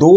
2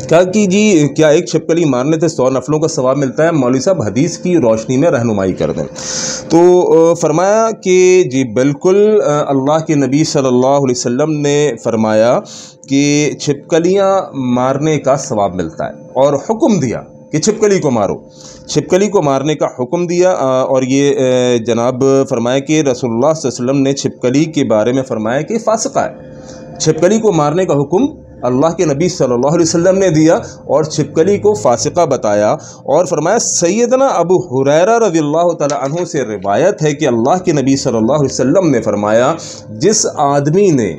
کہا کہ جی کیا ایک چھپکلی مارنے سے 100 نفلوں کا ثواب ملتا ہے؟ مولوی صاحب حدیث کی روشنی میں رہنمائی کر دیں۔ تو فرمایا کہ جی بالکل، اللہ کے نبی صلی اللہ علیہ وسلم نے فرمایا کہ چھپکلیاں مارنے کا ثواب ملتا ہے، اور حکم دیا کہ چھپکلی کو مارو، چھپکلی کو مارنے کا حکم دیا۔ اور یہ جناب فرمایا کہ رسول اللہ صلی اللہ علیہ وسلم نے چھپکلی کے بارے میں فرمایا کہ فاسقہ ہے۔ چھپکلی کو مارنے کا حکم اللہ کے نبی صلی اللہ علیہ وسلم نے دیا اور چھپکلی کو فاسقہ بتایا، اور فرمایا سیدنا ابو ہریرہ رضی اللہ تعالی عنہ سے روایت ہے کہ اللہ کے نبی صلی اللہ علیہ وسلم نے فرمایا، جس آدمی نے،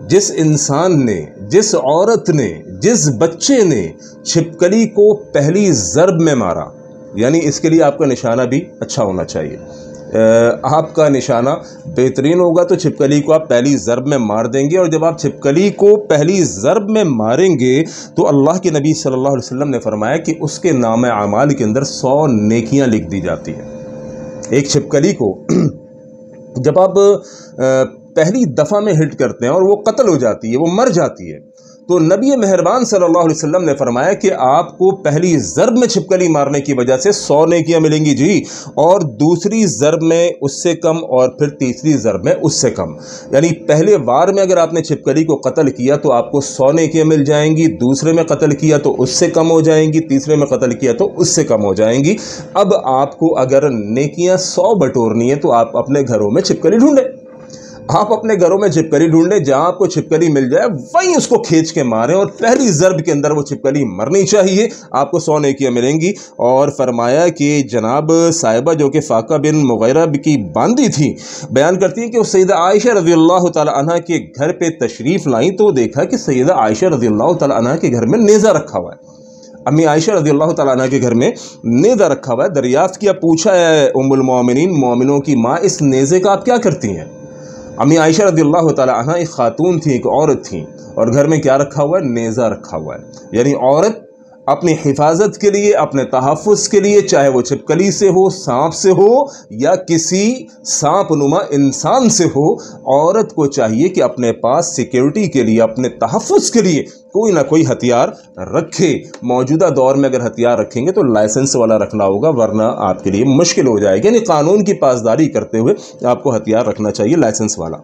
جس انسان نے، جس عورت نے، جس بچے نے چھپکلی کو پہلی ضرب میں مارا، یعنی اس کے لیے آپ کا نشانہ بھی اچھا ہونا چاہیے، آپ کا نشانہ بہترین ہوگا تو چھپکلی کو آپ پہلی ضرب میں مار دیں گے، اور جب آپ چھپکلی کو پہلی ضرب میں ماریں گے تو اللہ کے نبی صلی اللہ علیہ وسلم نے فرمایا کہ اس کے نام اعمال کے اندر 100 نیکیاں لکھ دی جاتی ہیں۔ ایک چھپکلی کو جب آپ پہلی دفعہ میں ہٹ کرتے ہیں اور وہ قتل ہو جاتی ہے، وہ مر جاتی ہے، تو نبی مہربان صلی اللہ علیہ وسلم نے فرمایا کہ آپ کو پہلی ضرب میں چھپکلی مارنے کی وجہ سے 100 نیکیاں ملیں گی جی، اور دوسری ضرب میں اس سے کم، اور پھر تیسری ضرب میں اس سے کم، یعنی پہلے وار میں اگر آپ نے چھپکلی کو قتل کیا تو آپ کو 100 نیکیاں مل جائیں گی، دوسرے میں قتل کیا تو اس سے کم ہو جائیں گی، تیسرے میں قتل کیا تو اس سے کم ہو جائیں گی۔ اب آپ کو اگر نیکیاں 100 بٹورنی ہے تو آپ اپنے گھروں میں چھپکلی ڈھونڈیں، آپ اپنے گھروں میں چھپکلی ڈھونڈیں، جہاں آپ کو چھپکلی مل جائے وہیں اس کو کھینچ کے ماریں، اور پہلی ضرب کے اندر وہ چھپکلی مرنی چاہیے، آپ کو 100 نیکیاں ملیں گی۔ اور فرمایا کہ جناب صاحبہ جو کہ فاقہ بن مغیرہ کی باندی تھی، بیان کرتی ہے کہ وہ سیدہ عائشہ رضی اللہ تعالی عنہ کے گھر پہ تشریف لائیں تو دیکھا کہ سیدہ عائشہ رضی اللہ تعالی عنہ کے گھر میں نیزہ رکھا ہوا ہے، امی عائشہ رضی اللہ تعالیٰ عنہ کے گھر میں نیزہ رکھا ہوا ہے۔ دریافت کیا، پوچھا ہے ام المومنین، مومنوں کی ماں، اس نیزے کا آپ کیا کرتی ہیں؟ امی عائشہ رضی اللہ تعالی عنہ ایک خاتون تھی، ایک عورت تھیں، اور گھر میں کیا رکھا ہوا ہے؟ نیزہ رکھا ہوا ہے، یعنی عورت اپنی حفاظت کے لیے، اپنے تحفظ کے لیے، چاہے وہ چھپکلی سے ہو، سانپ سے ہو، یا کسی سانپ نما انسان سے ہو، عورت کو چاہیے کہ اپنے پاس سیکیورٹی کے لیے، اپنے تحفظ کے لیے کوئی نہ کوئی ہتھیار رکھے۔ موجودہ دور میں اگر ہتھیار رکھیں گے تو لائسنس والا رکھنا ہوگا، ورنہ آپ کے لیے مشکل ہو جائے گی، یعنی قانون کی پاسداری کرتے ہوئے آپ کو ہتھیار رکھنا چاہیے، لائسنس والا۔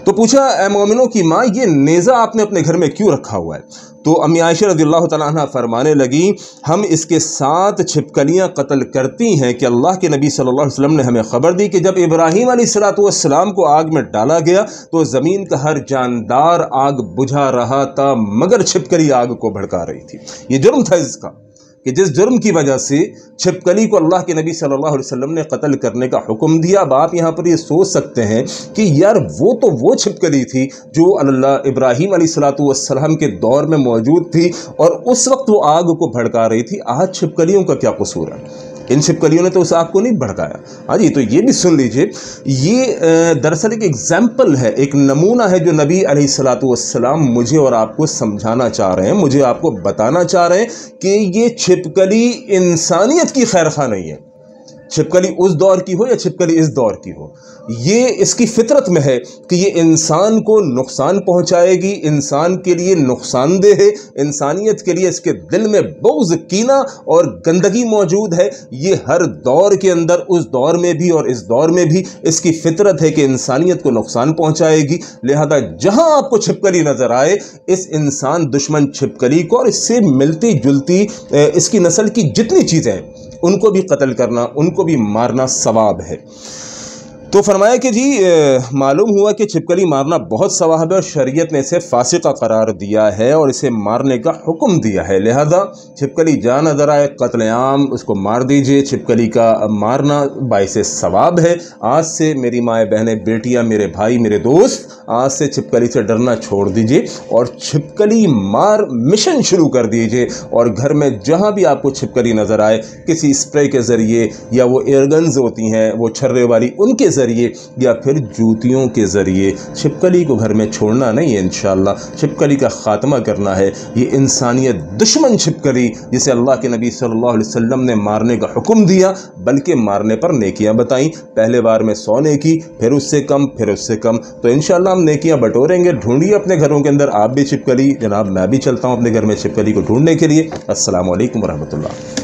تو پوچھا اے مومنوں کی ماں، یہ نیزہ آپ نے اپنے گھر میں کیوں رکھا ہوا ہے؟ تو امی عائشہ رضی اللہ تعالیٰ عنہ فرمانے لگی، ہم اس کے ساتھ چھپکلیاں قتل کرتی ہیں کہ اللہ کے نبی صلی اللہ علیہ وسلم نے ہمیں خبر دی کہ جب ابراہیم علیہ السلام کو آگ میں ڈالا گیا تو زمین کا ہر جاندار آگ بجھا رہا تھا مگر چھپکلی آگ کو بھڑکا رہی تھی۔ یہ جرم تھا اس کا کہ جس جرم کی وجہ سے چھپکلی کو اللہ کے نبی صلی اللہ علیہ وسلم نے قتل کرنے کا حکم دیا۔ اب آپ یہاں پر یہ سوچ سکتے ہیں کہ یار وہ تو وہ چھپکلی تھی جو اللہ ابراہیم علیہ السلام کے دور میں موجود تھی، اور اس وقت وہ آگ کو بھڑکا رہی تھی، آج چھپکلیوں کا کیا قصور ہے؟ ان چھپکلیوں نے تو اس آگ کو نہیں بھڑکایا۔ ہاں جی، تو یہ بھی سن لیجئے، یہ دراصل ایک ایگزامپل ہے، ایک نمونہ ہے جو نبی علیہ السلام مجھے اور آپ کو سمجھانا چاہ رہے ہیں، مجھے آپ کو بتانا چاہ رہے ہیں کہ یہ چھپکلی انسانیت کی خیر خواہ نہیں ہے۔ چھپکلی اس دور کی ہو یا چھپکلی اس دور کی ہو، یہ اس کی فطرت میں ہے کہ یہ انسان کو نقصان پہنچائے گی، انسان کے لیے نقصان دہ ہے، انسانیت کے لیے اس کے دل میں بغض، کینہ اور گندگی موجود ہے۔ یہ ہر دور کے اندر، اس دور میں بھی اور اس دور میں بھی اس کی فطرت ہے کہ انسانیت کو نقصان پہنچائے گی۔ لہذا جہاں آپ کو چھپکلی نظر آئے، اس انسان دشمن چھپکلی کو اور اس سے ملتی جلتی اس کی نسل کی جتنی چیزیں ہیں ان کو بھی قتل کرنا، ان کو بھی مارنا ثواب ہے۔ تو فرمایا کہ جی معلوم ہوا کہ چھپکلی مارنا بہت ثواب ہے، اور شریعت نے اسے فاسقہ قرار دیا ہے اور اسے مارنے کا حکم دیا ہے۔ لہذا چھپکلی جہاں نظر آئے قتل عام اس کو مار دیجئے۔ چھپکلی کا مارنا باعث ثواب ہے۔ آج سے میری مائیں بہنیں، بیٹیاں، میرے بھائی، میرے دوست، آج سے چھپکلی سے ڈرنا چھوڑ دیجئے اور چھپکلی مار مشن شروع کر دیجئے، اور گھر میں جہاں بھی آپ کو چھپکلی نظر آئے، کسی اسپرے کے ذریعے یا وہ ایئر گنز ہوتی ہیں وہ چھرے والی، ان کے ذریعے ذریعے یا پھر جوتیوں کے ذریعے. چھپکلی کو گھر میں چھوڑنا نہیں ہے انشاءاللہ. چھپکلی کا خاتمہ کرنا ہے. یہ انسانیت دشمن چھپکلی جسے اللہ کے نبی صلی اللہ علیہ وسلم نے مارنے کا حکم دیا، بلکہ مارنے پر نیکیاں بتائیں. پہلے بار میں 100 نیکی، پھر اس سے کم، پھر اس سے کم. تو انشاءاللہ ہم نیکیاں بٹوریں گے. ڈھونڈیے اپنے گھروں کے اندر آپ بھی چھپکلی. جناب میں بھی چلتا ہوں اپنے گھر میں چھپکلی کو ڈھونڈنے کے لیے. السلام علیکم ورحمۃ اللہ.